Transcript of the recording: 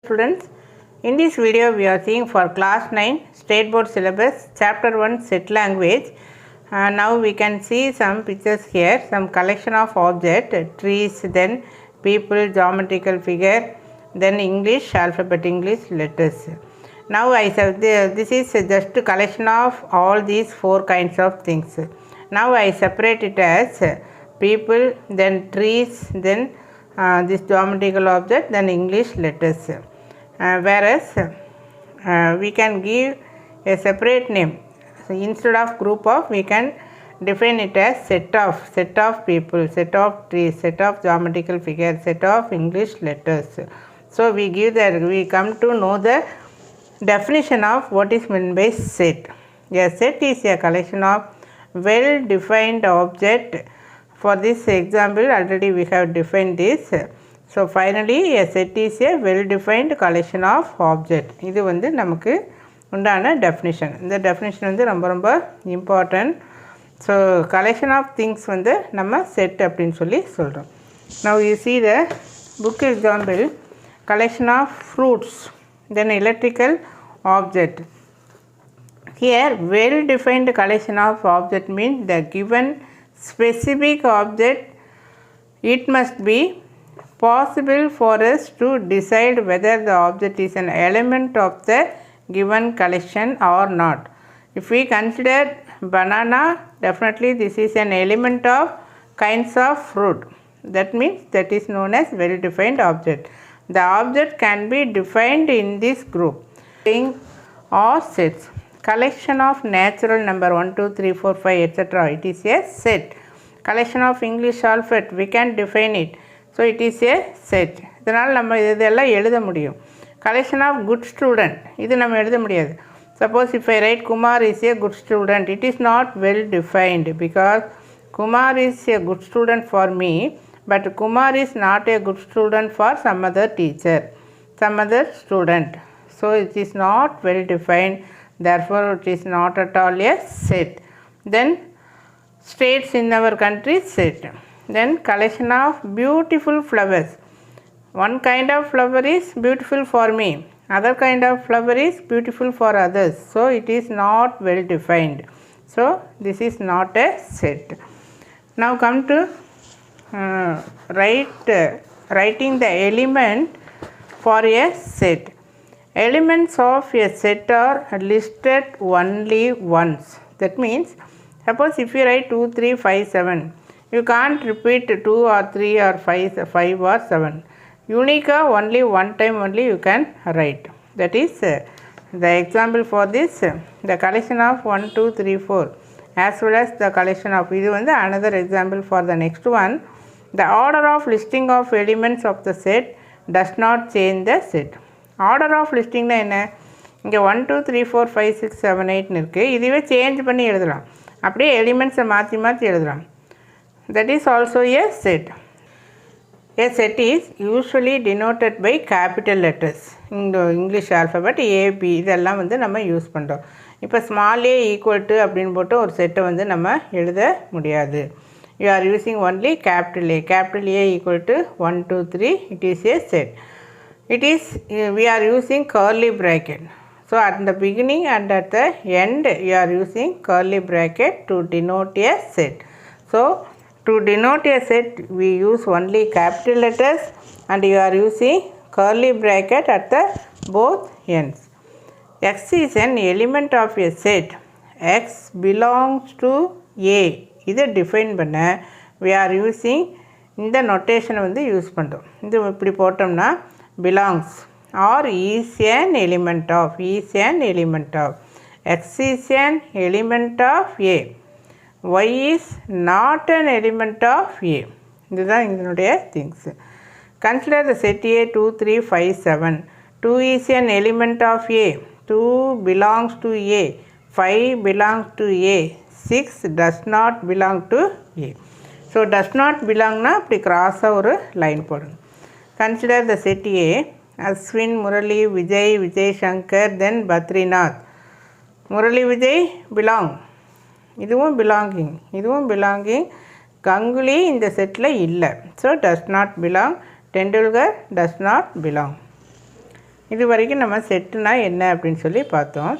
Students, in this video we are seeing for class 9 state board syllabus chapter 1 set language. Now we can see some pictures here, some collection of object, trees, then people, geometrical figure, then English alphabet, English letters. Now I said this is just a collection of all these four kinds of things. Now I separate it as people, then trees, then this geometrical object, then English letters. Whereas we can give a separate name. So instead of group of, we can define it as set of people, set of trees, set of geometrical figures, set of English letters. So we give that, we come to know the definition of what is meant by set. A set is a collection of well defined object. For this example already we have defined this. So finally a set is a well defined collection of object. இது வந்து நமக்கு உண்டான definition. இந்த definition வந்து ரொம்ப important. So collection of things வந்து நம்ம set அப்படினு சொல்லி சொல்றோம். Now you see the book example, collection of fruits, then electrical object. Here well defined collection of object means the given specific object, it must be possible for us to decide whether the object is an element of the given collection or not. If we consider banana, definitely this is an element of kinds of fruit. That means that is known as well defined object. The object can be defined in this group or sets. Collection of natural number 1 2 3 4 5 etc. it is a set. Collection of English alphabet, we can define it. So it is a set. இதனால் நம்ம இதெல்லாம் எழுத முடியும். Collection of good student, இது நம்ம எழுத முடியாது. Suppose if I write Kumar is a good student, it is not well defined because Kumar is a good student for me, but Kumar is not a good student for some other teacher, some other student. So it is not well defined, therefore it is not at all a set. Then states in our country set. Then collection of beautiful flowers. One kind of flower is beautiful for me, other kind of flower is beautiful for others. So it is not well defined. So this is not a set. Now come to writing the element for a set. Elements of a set are listed only once. That means suppose if you write 2 3 5 7, you can't repeat 2 or 3 or 5 or 7. Unica only one time only you can write. That is the example for this, the collection of 1 2 3 4 as well as the collection of, இது வந்து another example for the next one. The order of listing of elements of the set does not change the set. Order of listing னா என்ன, இங்கே 1 2 3 4 5 6 7 8 இருக்குது, இதுவே change பண்ணி எழுதலாம், அப்படியே எலிமெண்ட்ஸை மாற்றி எழுதலாம். That is also a set. A set is usually denoted by capital letters. இந்த English alphabet A B இதெல்லாம் வந்து நம்ம யூஸ் பண்ணுறோம். இப்போ ஸ்மால் a ஈக்குவல் டு அப்படின்னு போட்டு ஒரு செட்டை வந்து நம்ம எழுத முடியாது. You are using only capital A. Capital A equal to 1 2 3, it is a set. It is, we are using curly bracket. So at the beginning and at the end you are using curly bracket to denote a set. So to denote a set we use only capital letters and you are using curly bracket at the both ends. X is an element of a set. X belongs to A. இதை define பண்ண we are using இந்த நொட்டேஷனை வந்து use பண்ணுறோம். இது இப்படி போட்டோம்னா belongs or is an element of, is an element of. X is an element of A. Y is not an element of A. இதுதான் இதனுடைய things. Consider the set A 2 3 5 7. 2 is an element of A. 2 belongs to A. 5 belongs to A. 6 does not belong to A. So does not belong na அப்படி கிராஸாக ஒரு line போடுங்க. Consider the set A, Ashwin, Murali, Vijay, Vijay Shankar, then Badrinath. Murali Vijay belong. இதுவும் belonging, இதுவும் belonging. Ganguly இந்த settle இல்லை. So does not belong. Tendulkar does not belong. இது வரைக்கும் நம்ம செட்டுனா என்ன அப்படின்னு சொல்லி பார்த்தோம்.